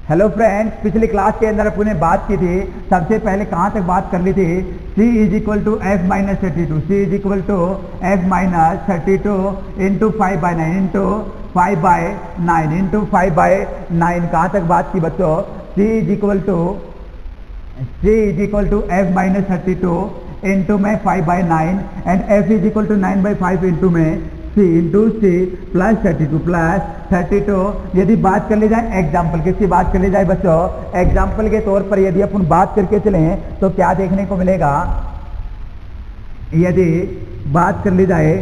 Hello friends, पिछली class के अंदर अपने बात की थी। सबसे पहले कहाँ तक बात कर ली थी? C is equal to F minus 32, C is equal to F minus 32 into 5/9 into 5/9 into 5/9। कहाँ तक बात की बच्चों? C is equal to F minus 32 into में 5/9 and f is equal to 9/5 into में C इंटू सी प्लस 32 यदि बात कर ली जाए एग्जाम्पल, किसकी बात कर ली जाए बच्चों? एग्जाम्पल के तौर पर यदि अपन बात करके चलें तो क्या देखने को मिलेगा? यदि बात कर ली जाए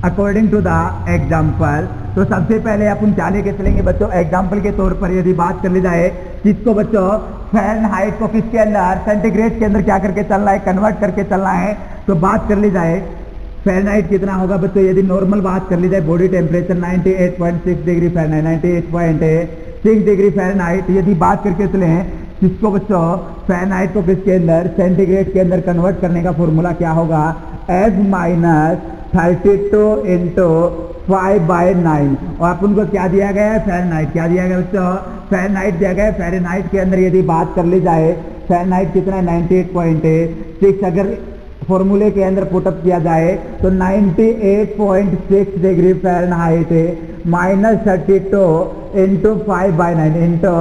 अकॉर्डिंग टू द एग्जाम्पल, तो सबसे पहले अपन क्या लेके चलेंगे बच्चों? एग्जाम्पल के तौर पर यदि बात कर ली जाए, किसको बच्चों? फ़ारेनहाइट को किसके अंदर? सेंटीग्रेड के अंदर क्या करके चलना है? कन्वर्ट करके चलना है। तो बात कर ली जाए फ़ारेनहाइट कितना होगा बच्चों? यदि नॉर्मल बात कर ली जाए, body temperature 98.6 degree Fahrenheit, 98.6 degree Fahrenheit यदि बात करके चले किसको बच्चों? फ़ारेनहाइट को किसके अंदर? सेंटीग्रेड के अंदर कन्वर्ट करने का फॉर्मूला क्या होगा? F minus 32 into 5/9। और अपन को क्या दिया गया है? फ़ारेनहाइट। क्या दिया गया बच्चों? फ़ारेनहाइट दिया गया है। फ़ारेनहाइट के अंदर यदि बात कर ली जाए, फ़ारेनहाइट कितना है? 98.6। अगर फॉर्मूले के अंदर पुटअप किया जाए तो 98.6 degree Fahrenheit minus 32 into 5/9 into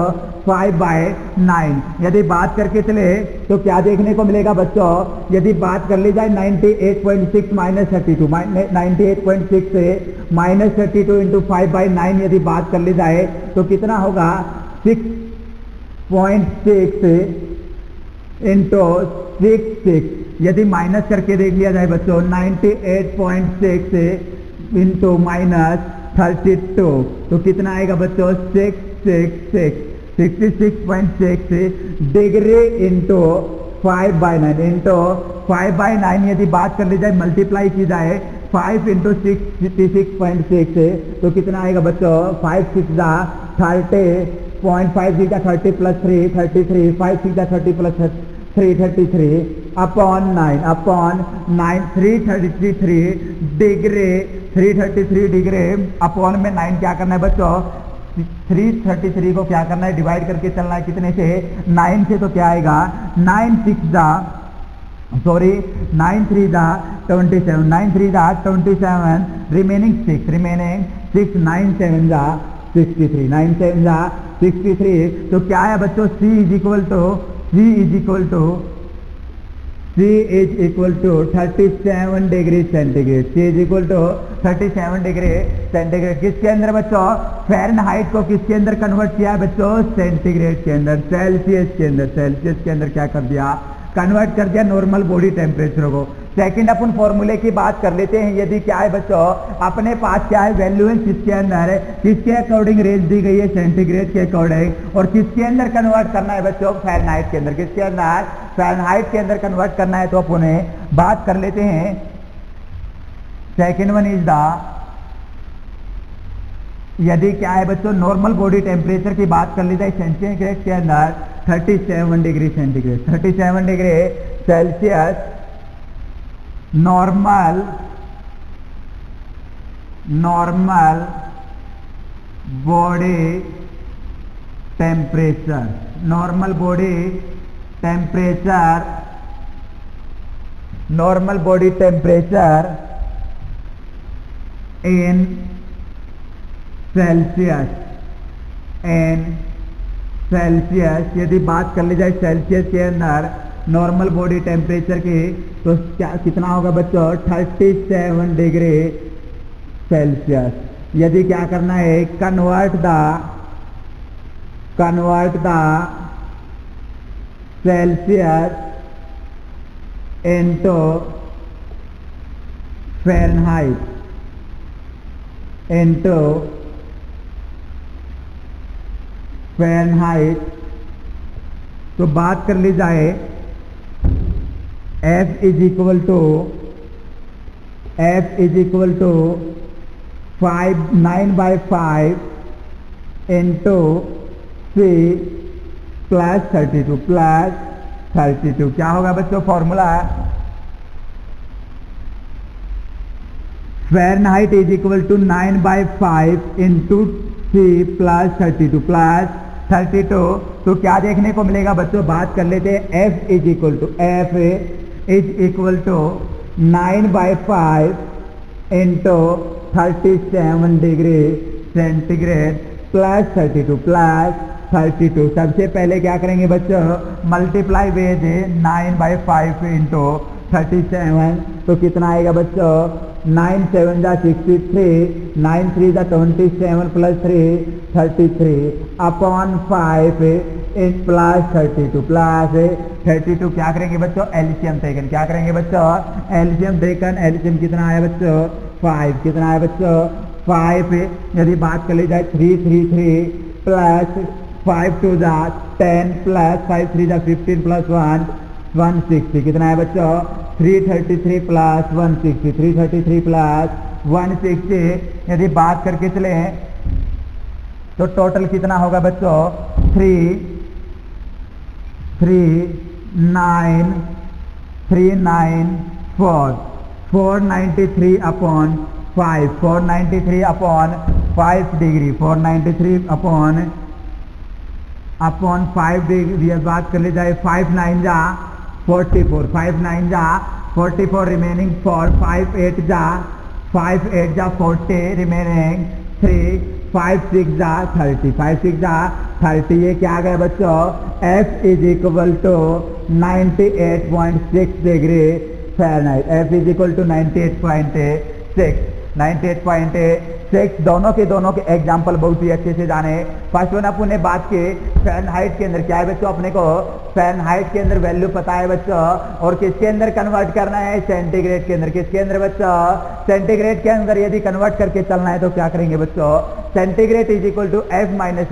5/9। यदि बात करके चले तो क्या देखने को मिलेगा बच्चों? यदि बात कर ली जाए 98.6 माइनस 32, 98.6 से माइनस 32 इंटू 5/9 यदि बात कर ली जाए तो कितना होगा? 6.6 इंटू 6 यदि माइनस करके देख लिया जाए बच्चों 98.6 इंटू माइनस 32 तो कितना आएगा बच्चों? 66.6 डिग्री इंटू 5/9 इंटू 5/9 यदि बात कर ली जाए, मल्टीप्लाई की जाए 5 इंटू 66.6 तो कितना आएगा बच्चों? 5 6 30.5 30 plus 3 33, 5 6 30 plus 333 upon 9 333 degree 333 degree upon में 9 क्या करना है बच्चों? 333 को क्या करना है? डिवाइड करके चलना है। कितने से? 9 से। तो क्या आएगा? 9 3 27, 9 3 27 रिमेनिंग 6 9 7 63, 9 7 63। तो क्या है बच्चों? C is equal to 37 degree centigrade. C is equal to 37 degree centigrade किसके अंदर बच्चों? फ़ारेनहाइट को किसके अंदर कन्वर्ट किया है बच्चों? सेंटीग्रेड के अंदर, सेल्सियस के अंदर। सेल्सियस के अंदर क्या कर दिया? कन्वर्ट कर दिया नॉर्मल बॉडी टेम्परेचर को। सेकंड अपन फॉर्मूले की बात कर लेते हैं। यदि क्या है बच्चों? अपने पास क्या है? वैल्यू है किसके अंदर? किसके अकॉर्डिंग रेंज दी गई है? सेंटीग्रेड के अकॉर्डिंग। और किसके अंदर कन्वर्ट करना है बच्चों? फ़ारेनहाइट के अंदर। किसके अंदर? फ़ारेनहाइट के अंदर कन्वर्ट करना है। तो अपन बात कर लेते हैं। सेकेंड वन इज द, यदि क्या है बच्चों? नॉर्मल बॉडी टेम्परेचर की बात कर ली जाए सेंटीग्रेड के अंदर 37 degree centigrade, 37 degree Celsius normal body temperature, normal body temperature in Celsius यदि बात कर ली जाए सेल्सियस के अंदर नॉर्मल बॉडी टेम्परेचर की, तो क्या कितना होगा बच्चों? 37 डिग्री सेल्सियस। यदि क्या करना है? Convert the Celsius into Fahrenheit तो बात कर ली जाए F is equal to 9/5 into C plus 32 क्या होगा बच्चों? Formula Fahrenheit is equal to 9/5 into C plus 32 plus 32, तो क्या देखने को मिलेगा बच्चों, बात कर लेते हैं। f is equal to 9/5 into 37 degree centigrade plus 32 सबसे पहले क्या करेंगे बच्चों, मल्टीप्लाई विद 9/5 इंटू 37, तो कितना आएगा बच्चों, 9 7 जा 63, 9 3 जा 27 प्लस 3 33 अपॉन 5 प्लस 32 क्या करेंगे बच्चों, एलसीएम टेकन, क्या करेंगे बच्चों, एलसीएम टेकन। एलसीएम कितना आया बच्चों, 5, कितना आया बच्चों, 5। यदि बात कर ली जाए 333 प्लस 5 2 जा 10 प्लस 5 3 जा 15 प्लस 1 160, कितना है बच्चों, 333 प्लस 160, 333 प्लस 160। यदि बात करके चले तो टोटल कितना होगा बच्चों, 493 upon 5, 493 upon 5 degree, 493 upon 5 degree. बात कर ली जाए 5 9 जा 44, 5 9 जा 44 रिमेनिंग 4, 5 8 जा 40 रिमेनिंग 3, 5 6 जा 30, 5 6 जा 30। ये क्या आ गया बच्चों, f is equal to 98.6 degree Fahrenheit, f is equal to 98.6 दोनों के एग्जाम्पल बहुत ही अच्छे से जाने। फर्स्ट वन अपन ने बात की फ़ारेनहाइट के अंदर क्या है बच्चों, अपने को फ़ारेनहाइट के अंदर वैल्यू पता है बच्चों, और किसके अंदर कन्वर्ट करना है, सेंटीग्रेड के अंदर। किसके अंदर बच्चों, सेंटीग्रेड के अंदर यदि कन्वर्ट करके चलना है तो क्या करेंगे बच्चों, centigrade is equal to f minus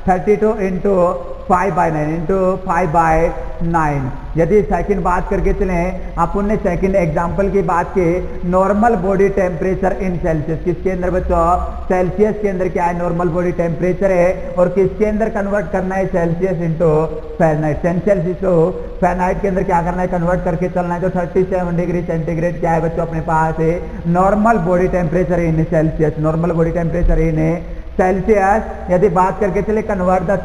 32 into 5/9 into 5/9। यदि सेकंड बात करके चलें, अपन ने सेकंड एग्जांपल की बात की, normal body temperature in Celsius. किसके अंदर बच्चों, सेल्सियस के अंदर क्या है, नॉर्मल बॉडी टेम्परेचर है, और किसके अंदर कन्वर्ट करना है, Celsius into Fahrenheit. Celsius to Fahrenheit के अंदर क्या करना है, कन्वर्ट करके चलना है। तो 37 डिग्री सेंटीग्रेड क्या है बच्चों अपने पास है, normal body temperature in Celsius, normal body temperature in Celsius. यदि बात करके चले convert the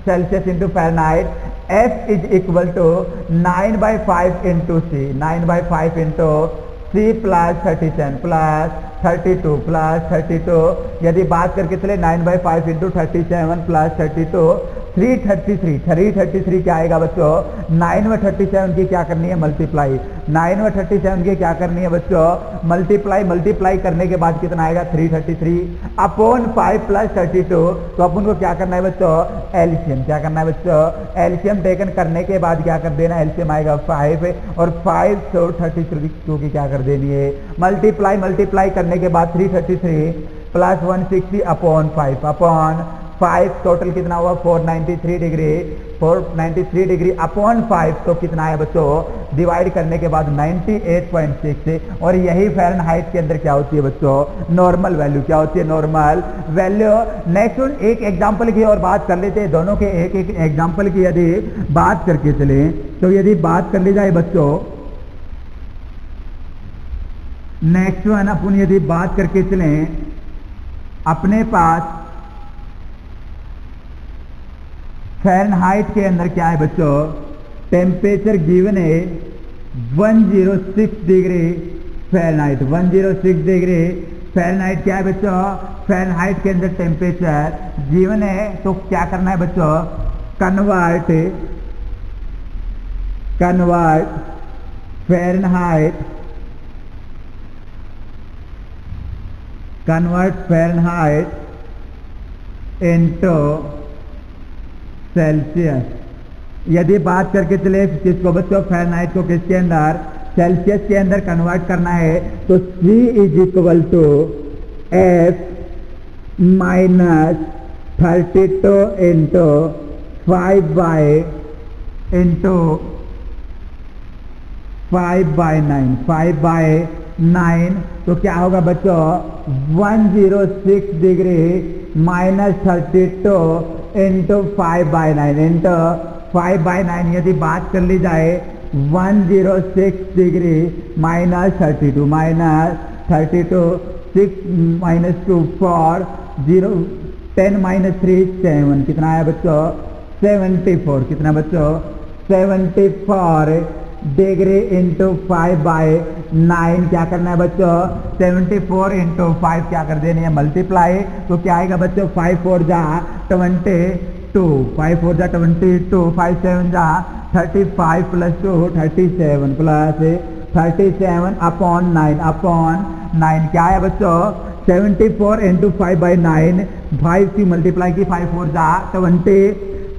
Celsius into Fahrenheit, f is equal to 9/5 into c, 9/5 into c plus 37 plus 32 यदि बात करके चले 9/5 इंटू 37 प्लस 32 333 क्या आएगा बच्चों, 9 व 37 की क्या करनी है, मल्टीप्लाई। 9 व 37 की क्या करनी है बच्चों, मल्टीप्लाई करने के बाद कितना आएगा, 333 अपॉन 5 प्लस 32। तो अपन को क्या करना है बच्चों, एलसीएम। क्या करना है बच्चों, एलसीएम टेकन करने के बाद क्या कर देना, एलसीएम आएगा 5, और 5 तो 32 की क्या कर देनी है, मल्टीप्लाई करने के बाद 333 प्लस 160 अपॉन 5 टोटल कितना हुआ, 493 डिग्री अपॉन 5, तो कितना है बच्चों, डिवाइड करने के बाद 98.6। और यही फ़ारेनहाइट के अंदर क्या होती है बच्चों, नॉर्मल वैल्यू। क्या होती है, नॉर्मल वैल्यू। नेक्स्ट एक एग्जांपल की और बात कर लेते हैं, दोनों के एक एग्जांपल की यदि बात करके चले, तो यदि बात कर ली जाए बच्चों, नेक्स्ट वन अपन यदि बात करके चले, अपने पास फ़ारेनहाइट के अंदर क्या है बच्चों, टेम्परेचर गिवन है 106 डिग्री फ़ारेनहाइट, 106 डिग्री फ़ारेनहाइट क्या है बच्चों, फ़ारेनहाइट के अंदर टेम्परेचर गिवन है। तो क्या करना है बच्चों, कन्वर्ट फ़ारेनहाइट इनटू सेल्सियस। यदि बात करके चले किसको बच्चों, फ़ारेनहाइट को किसके अंदर, सेल्सियस के अंदर कन्वर्ट करना है, तो C is equal to F minus 32 into 5/9, 5/9। तो क्या होगा बच्चों, 106 डिग्री माइनस 32 इंटू 5/9 यदि बात कर ली जाए 106 डिग्री माइनस 32 6 माइनस 2 4 0 10 माइनस 3 7, कितना आया बच्चों 74, कितना बच्चों 74 डिग्री इंटू 5/9, क्या करना है बच्चों 74 इंटू 5 क्या कर देनी है मल्टीप्लाई, तो क्या आएगा बच्चों 5 4 जा 22, 5 4 जा 22, 5 7 जा 35 प्लस 2 37 प्लस 37 अपॉन 9 क्या है बच्चों 74 इंटू 5/9, 5 की मल्टीप्लाई की 5 4 जा 20,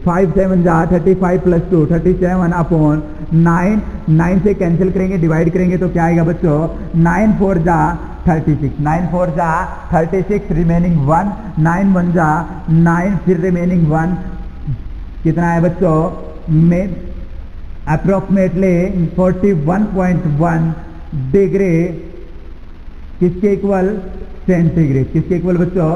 5 7 जा 35 प्लस 2 37 अपॉन 9 से कैंसिल करेंगे डिवाइड करेंगे तो क्या आएगा बच्चों 9 4 जा 36, 9 4 जा 36 रिमेनिंग 1, 9 1 जा 9 फिर रिमेनिंग 1, कितना है बच्चों में अप्रोक्सीमेटली 41.1 डिग्री किसके इक्वल सेंटीग्रेड, किसके इक्वल बच्चों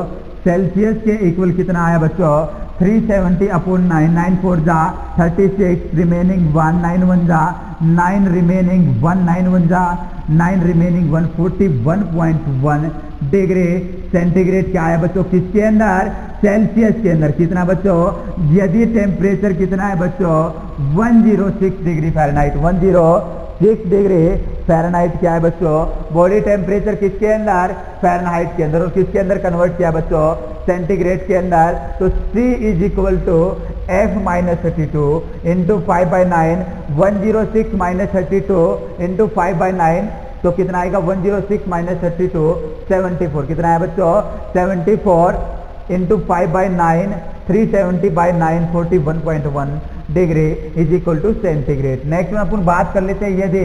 सेल्सियस के इक्वल, कितना आया बच्चों 370 अपॉन 9, 9 4 जा 36 रिमेनिंग 1, 9 1 जा 9 रिमेनिंग 1, 9 1 जा 9 रिमेनिंग 1, 41.1 डिग्री सेंटीग्रेड क्या है बच्चों किसके अंदर सेल्सियस के अंदर, कितना बच्चों यदि टेम्परेचर कितना है बच्चों 106 डिग्री फ़ारेनहाइट, 106 डिग्री फ़ारेनहाइट क्या है बच्चों बॉडी टेम्परेचर किसके अंदर फ़ारेनहाइट के अंदर, और किसके अंदर कन्वर्ट किया बच्चों सेंटीग्रेड के अंदर, तो C is equal to F minus 32 into 5/9, 106 minus 32 into 5/9, तो कितना आएगा 106 माइनस 32 74, कितना है बच्चों 74 into 5/9, 370/9 41.1 degree is equal to centigrade. Next में अपन बात कर लेते हैं यदि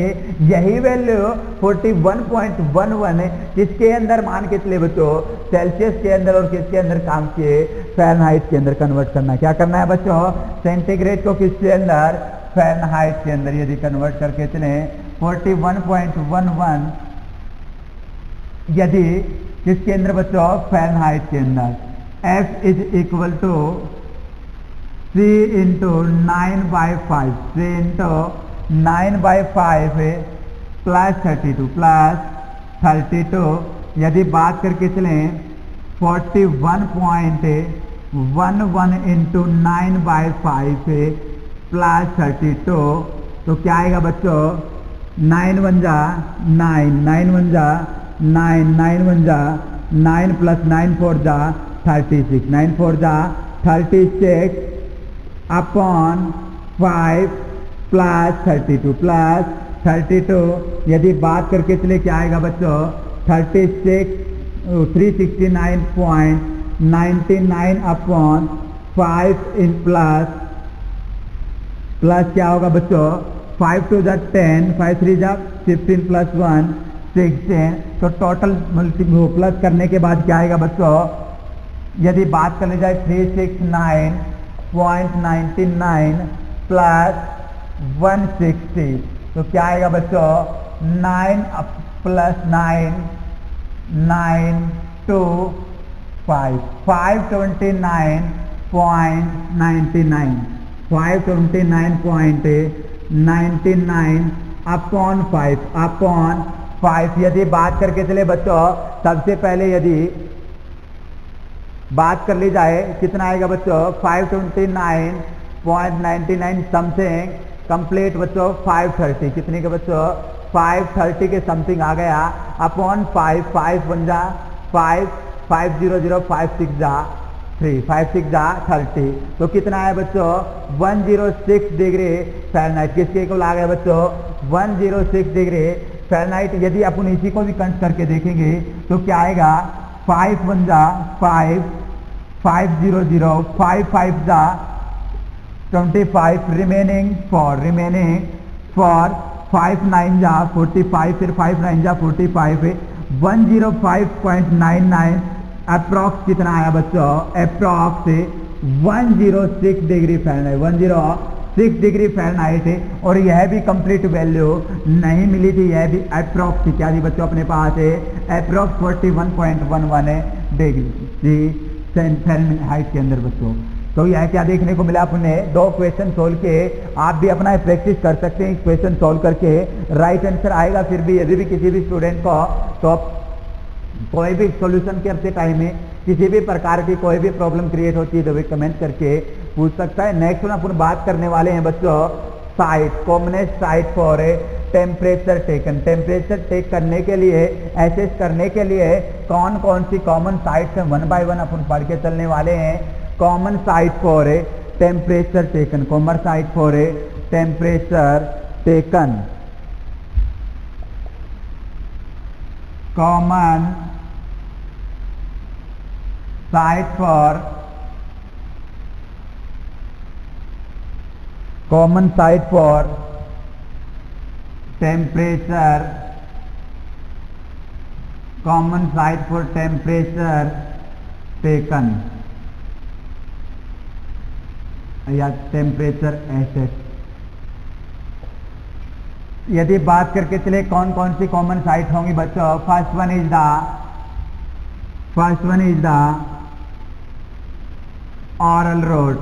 यही वैल्यू 41.11 किसके अंदर मान के चले बच्चों सेल्सियस के अंदर और किसके अंदर काम किए फ़ारेनहाइट के अंदर कन्वर्ट करना है, क्या करना है बच्चों सेंटीग्रेड को किसके अंदर फ़ारेनहाइट के अंदर यदि कन्वर्ट करके चले 41.11 यदि किसके अंदर बच्चों फ़ारेनहाइट के अंदर F is equal to C into 9/5, C into 9/5 plus 32 यदि बात करके चलें 41.11 इंटू 9/5 प्लस 32, तो क्या आएगा बच्चों 9 1 जा 9, 9 1 जा 9, 9 1 जा 9 प्लस 9 4 जा 36, 9 4 जा 36 अपॉन 5 प्लस 32 यदि बात करके चले क्या आएगा बच्चों 369.99 अपॉन 5 इन प्लस क्या होगा बच्चों 5 2 जा 10, 5 3 जा 15 प्लस 1 16, तो टोटल प्लस करने के बाद क्या आएगा बच्चों यदि बात कर ली जाए 369.99 प्लस 160, तो क्या आएगा बच्चों 9 प्लस 9 9 2 5 529.99 अपॉन 5 यदि बात करके चले बच्चों सबसे पहले यदि बात कर ली जाए कितना आएगा बच्चों 529.99 समथिंग कंप्लीट बच्चों 530, कितने के बच्चों 530 के समथिंग आ गया अपॉन 5 5 1 जा 5 5 0 0 5 6 जा 3 5 6 जा 30, तो कितना है बच्चों 106 डिग्री फ़ारेनहाइट, किसके इक्वल आ गया बच्चों 106 डिग्री फ़ारेनहाइट। यदि अपन इसी को भी कंट करके देखेंगे तो क्या आएगा 5 1 जा 5 5 0 0 5 5 जा 25 रिमेनिंग 4 5 9 जा 45 फिर 5 9 जा 45 105.99 अप्रॉक्स कितना आया बच्चों approx 106 degree Fahrenheit 106 degree Fahrenheit है। और यह भी कंप्लीट वैल्यू नहीं मिली थी, यह भी अप्रॉक्स थी, क्या थी बच्चों अपने पास है अप्रॉक्स 41.11 डिग्री फ़ारेनहाइट के अंदर बच्चों। तो यह क्या देखने को मिला अपने दो क्वेश्चन सोल्व के, आप भी अपना प्रैक्टिस कर सकते हैं क्वेश्चन सोल्व करके, राइट आंसर आएगा। फिर भी यदि भी किसी भी स्टूडेंट को तो कोई भी सॉल्यूशन करते टाइम में किसी भी प्रकार की कोई भी प्रॉब्लम क्रिएट होती है तो वे कमेंट करके पूछ सकता है। नेक्स्ट में अपन बात करने वाले हैं बच्चों site, commonest site for temperature taken. Temperature take करने के लिए, एसेस करने के लिए कौन कौन सी कॉमन साइट्स हैं, वन बाय वन अपन पढ़ के चलने वाले हैं। Common site for temperature taken, common site for temperature taken, common site for temperature, common site for temperature taken या टेम्परेचर एसेस। यदि बात करके चले कौन कौन सी कॉमन साइट होंगी बच्चों, first one is the oral route,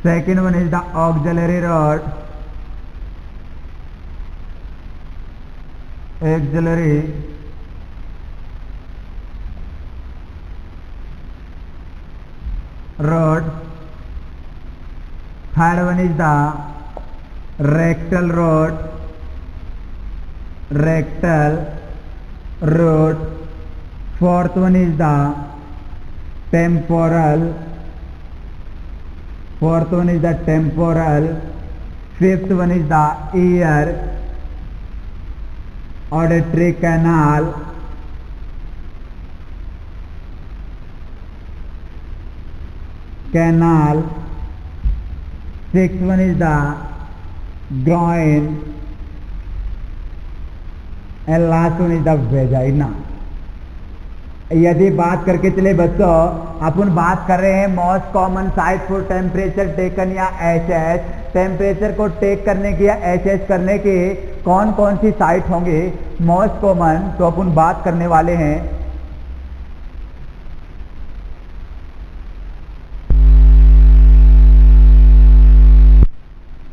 second one is the axillary route, third one is the rectal road, fourth one is the temporal, fifth one is the ear auditory canal, sixth one is the groin, and last one is the vagina। यदि बात करके चले बच्चों, अपन बात कर रहे हैं most common site for temperature taken या एसएस, टेम्परेचर को टेक करने की या एसएस करने की कौन कौन सी साइट होंगी मोस्ट कॉमन, तो अपन बात करने वाले हैं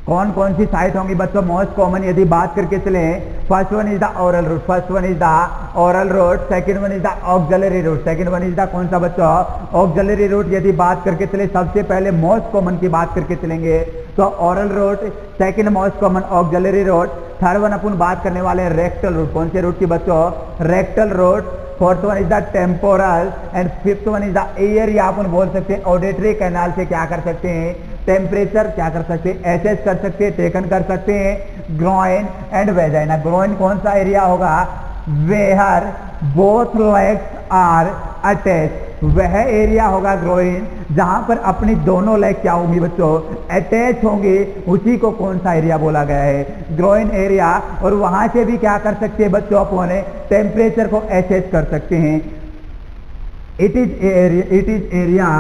कौन कौन सी साइट होंगी बच्चों मोस्ट कॉमन। यदि बात करके चले first one is the oral road, second one is the axillary road, कौन सा बच्चों ऑक्सिलरी रोड। यदि बात करके चले सबसे पहले मोस्ट कॉमन की बात करके चलेंगे तो oral road, second most common auxiliary road, third one अपन बात करने वाले हैं रेक्टल रोड। कौन से रोड की बच्चों, rectal road, fourth one is the temporal and fifth one is the year, या अपन बोल सकते हैं ऑडिटरी कैनाल से क्या कर सकते हैं, टेम्परेचर क्या कर सकते हैं, एसेस कर सकते हैं, टेकन कर सकते हैं। ग्रोइन एंड वेजाइना, ग्रोइन कौन सा एरिया होगा, where both legs are attach, वह एरिया होगा ग्रोइन जहां पर अपनी दोनों लेग क्या होंगी बच्चों, अटैच होंगे, उसी को कौन सा एरिया बोला गया है, ग्रोइन एरिया। और वहां से भी क्या कर सकते हैं बच्चों, अपने टेम्परेचर को एसेस कर सकते हैं। It is area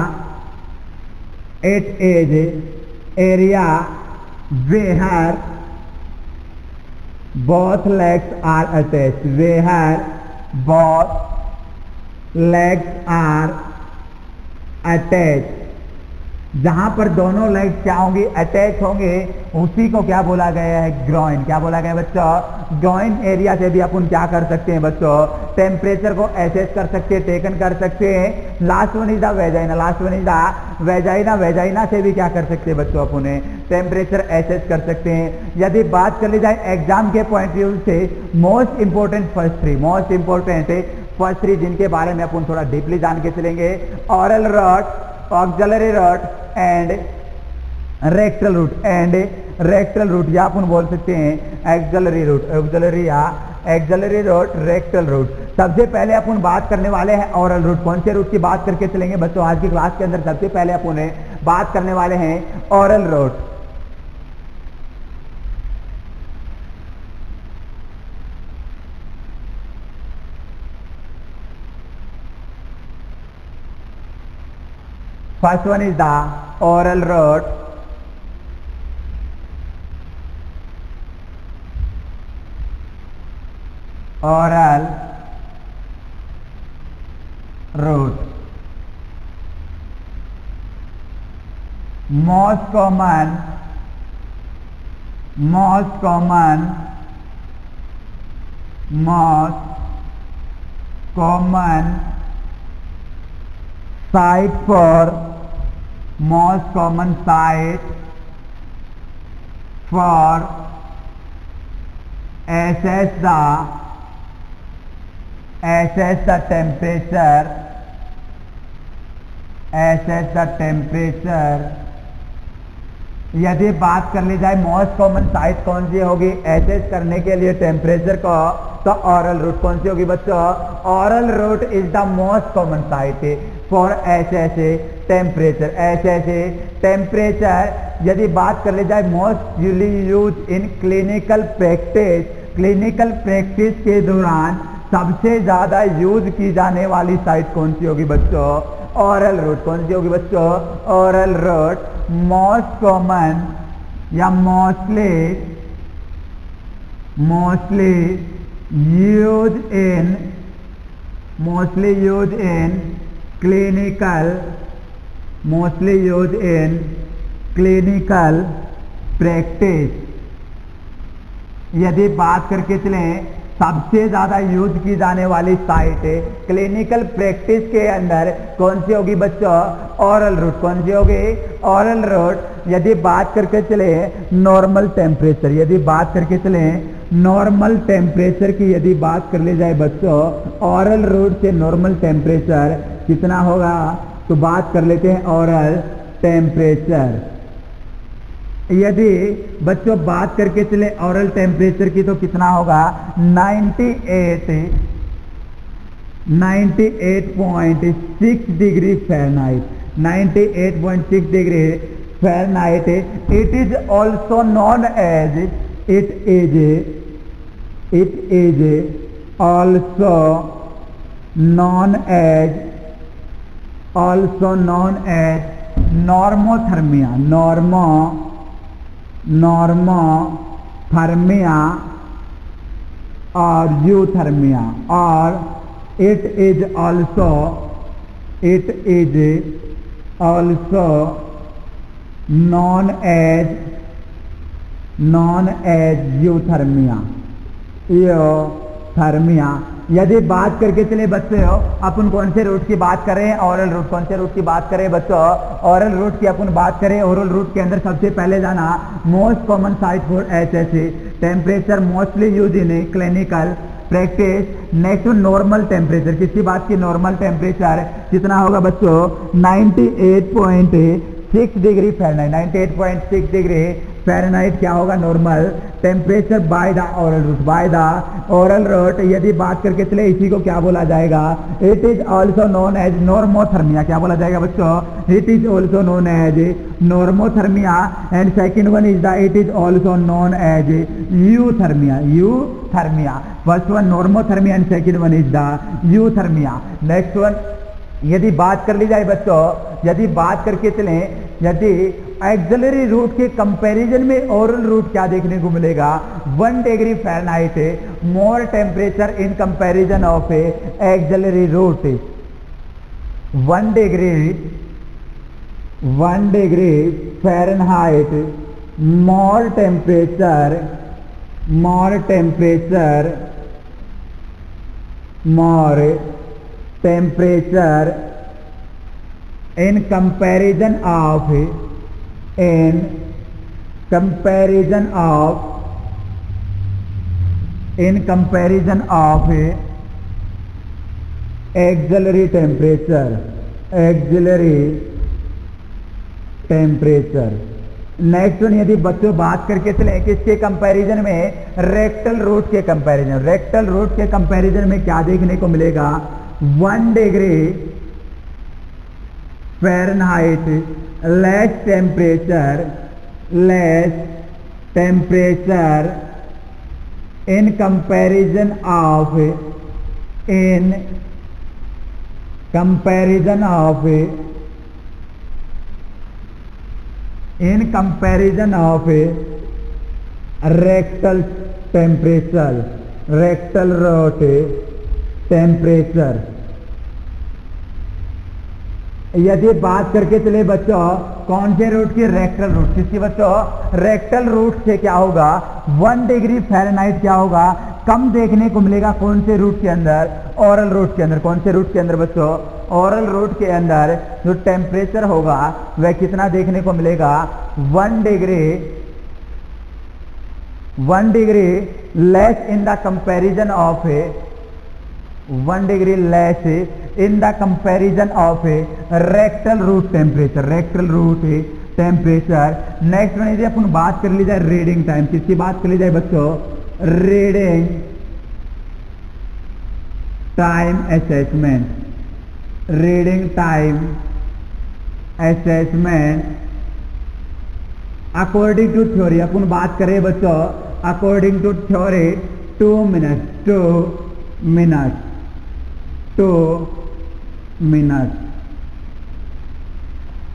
where both legs are attached, where both legs are attached, जहां पर दोनों लेग्स क्या होंगी, अटैच होंगे, उसी को क्या बोला गया है, ग्रोइन। क्या बोला गया है बच्चों, ग्रोइन एरिया से भी अपन क्या कर सकते हैं बच्चों, टेम्परेचर को एसेस कर सकते हैं, टेकन कर सकते हैं। Last one is the vagina, vagina से भी क्या कर सकते हैं बच्चों, अपन टेम्परेचर एसेस कर सकते हैं। यदि बात कर ली जाए एग्जाम के पॉइंट ऑफ व्यू से मोस्ट इंपोर्टेंट फर्स्ट थ्री जिनके बारे में अपन थोड़ा डीपली जान के चलेंगे, oral route, axillary route and rectal route, या अपन बोल सकते हैं एक्सिलरी रोड, रेक्टल रूट। सबसे पहले अपन बात करने वाले हैं ऑरल रूट। कौन से रूट की बात करके चलेंगे बच्चों, आज की क्लास के अंदर सबसे पहले अपन बात करने वाले हैं oral route. First one is the oral road, most common most common site for assess the temperature। यदि बात कर ली जाए मोस्ट कॉमन साइट कौन सी होगी एसेस करने के लिए टेम्परेचर को, तो ऑरल रूट कौन सी होगी बच्चों? Oral route is the most common site for assess temperature. यदि बात कर ली जाए most use in clinical practice के दौरान सबसे ज्यादा यूज की जाने वाली साइट कौन सी होगी बच्चों? Oral route. कौन सी होगी बच्चों? Oral route. मोस्ट कॉमन या mostly use in clinical practice. यदि बात करके चलें सबसे ज्यादा यूज की जाने वाली साइट क्लिनिकल प्रैक्टिस के अंदर कौन सी होगी बच्चों? Oral route. कौन सी होगी? Oral route. यदि बात करके चले नॉर्मल टेम्परेचर, यदि बात करके चले नॉर्मल टेम्परेचर की यदि बात कर ली जाए बच्चों, ऑरल रूट से नॉर्मल टेम्परेचर कितना होगा? तो बात कर लेते हैं ऑरल टेम्परेचर। यदि बच्चों बात करके चले ऑरल टेम्परेचर की तो कितना होगा? 98.6 degree Fahrenheit. 98.6 degree Fahrenheit. It is also known as normothermia और यूथर्मिया, और it is also known as यूथर्मिया। यदि बात करके चले बच्चों अपन कौन से रूट की बात करें? Oral route. कौन से रूट की बात करें बच्चों? ऑरल रूट की अपन बात करें। ऑरल रूट के अंदर सबसे पहले जाना most common site for SSC temperature mostly use in clinical practice. Next normal temperature. किसकी बात की? नॉर्मल टेम्परेचर कितना होगा बच्चों? 98.6 डिग्री फ़ारेनहाइट। 98.6 डिग्री फ़ारेनहाइट क्या होगा? Normal temperature by the oral route. By the oral route यदि बात करके चले इसी को क्या बोला जाएगा? It is also known as normothermia. क्या बोला जाएगा बच्चों? It is also known as normothermia. And second one is the it is also known as euthermia. First one normothermia and second one is the euthermia. Next one यदि बात कर ली जाए बच्चों, यदि बात करके चलें यदि एक्सिलरी रूट के कंपैरिजन में ऑरल रूट क्या देखने को मिलेगा? 1 degree Fahrenheit more temperature in comparison of axillary route. 1 degree Fahrenheit more temperature in comparison of auxiliary temperature। Next one यदि बच्चों बात करके चले किसके कंपैरिजन में? रेक्टल रूट के कंपैरिजन। रेक्टल रूट के कंपैरिजन में क्या देखने को मिलेगा? 1 degree Fahrenheit less temperature in comparison of rectal root temperature। यदि बात करके चले बच्चों कौन से रूट की, रेक्टल रूट। किसकी बच्चों, रेक्टल रूट से क्या होगा 1 डिग्री फ़ारेनहाइट क्या होगा कम देखने को मिलेगा। कौन से रूट के अंदर, ओरल रूट के अंदर। कौन से रूट के अंदर बच्चों, ओरल रूट के अंदर जो टेम्परेचर होगा वह कितना देखने को मिलेगा 1 degree less in the comparison of 1 degree less in the comparison of rectal route temperature. Rectal route temperature. Next one यदि अपन बात कर ली जाए रीडिंग टाइम। किसकी बात कर ली जाए बच्चों, reading time assessment. Reading time assessment according to theory. अपन बात करें बच्चों अकॉर्डिंग टू थ्योरी 2 मिनट।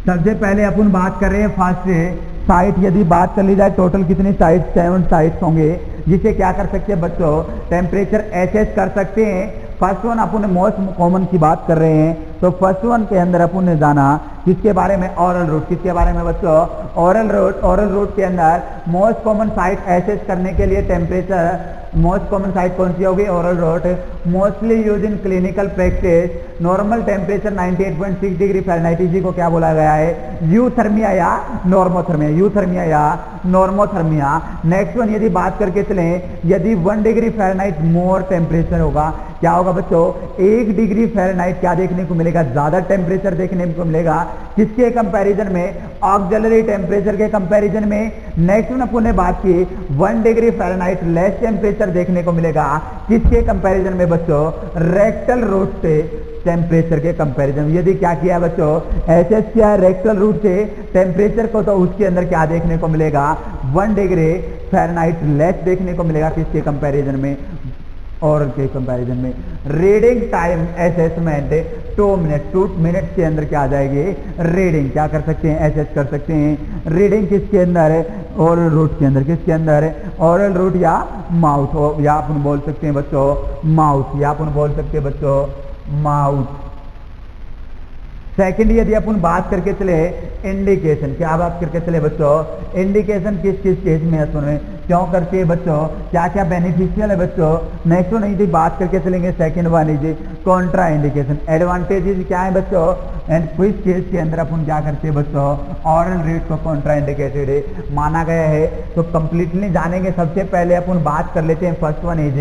सबसे पहले अपन बात कर रहे हैं फर्स्ट साइट। यदि बात कर ली जाए टोटल कितनी साइट, 7 साइट्स होंगे जिसे क्या कर सकते हैं बच्चों टेम्परेचर एसेस कर सकते हैं। फर्स्ट वन अपन मोस्ट कॉमन की बात कर रहे हैं तो फर्स्ट वन के अंदर अपन ने जाना किसके बारे में, ओरल रूट। किसके बारे में बच्चों, ओरल रूट। ओरल रूट के अंदर मोस्ट कॉमन साइट एसेस करने के लिए टेम्परेचर मोस्ट कॉमन साइट कौन सी होगी, oral route. Mostly use in clinical practice. Normal temperature 98.6 degree Fahrenheit. इसी को क्या बोला गया है, यूथर्मिया या नॉर्मोथर्मिया। यूथर्मिया या नॉर्मोथर्मिया। नेक्स्ट वन यदि बात करके चलें, यदि 1 डिग्री फ़ारेनहाइट मोर टेम्परेचर होगा क्या होगा बच्चों 1 डिग्री फ़ारेनहाइट क्या देखने को मिलेगा, ज्यादा टेम्परेचर देखने को मिलेगा। किसके कंपैरिजन में, ऑक्सिलरी टेम्परेचर के कंपैरिजन में। नेक्स्ट वन अपन ने बात की 1 डिग्री फ़ारेनहाइट लेस टेम्परेचर देखने को मिलेगा किसके कंपैरिजन में बच्चों, रेक्टल रूट से टेम्परेचर के कंपैरिजन। यदि क्या किया बच्चों एसेस किया रेक्टल रूट से टेम्परेचर को तो उसके अंदर क्या देखने को मिलेगा 1 डिग्री फ़ारेनहाइट लेस देखने को मिलेगा किसके कंपैरिजन में, और के कंपैरिजन में। रीडिंग टाइम असेसमेंट 2 मिनट के अंदर क्या आ जाएगी, रीडिंग क्या कर सकते हैं, एसेस कर सकते हैं। रीडिंग किसके अंदर है, ओरल रूट के अंदर। किसके अंदर है, ओरल रूट या माउथ, या अपन बोल सकते हैं बच्चों माउथ, या अपन बोल सकते हैं बच्चों माउथ। सेकंड यदि अपन बात करके चले इंडिकेशन, क्या बात करके चले बच्चों, इंडिकेशन किस किस केस में सुने क्यों करते हैं बच्चों, क्या क्या बेनिफिशियल है बच्चों। नेक्स्ट वन यदि बात करके चलेंगे second one is Contra indication. Advantages क्या है बच्चों, एंड क्विज केस के अंदर अपन क्या करते हैं बच्चों ऑरल रेट को कॉन्ट्रा इंडिकेटेड माना गया है। तो कंप्लीटली जानेंगे। सबसे पहले अपन बात कर लेते हैं फर्स्ट वन इज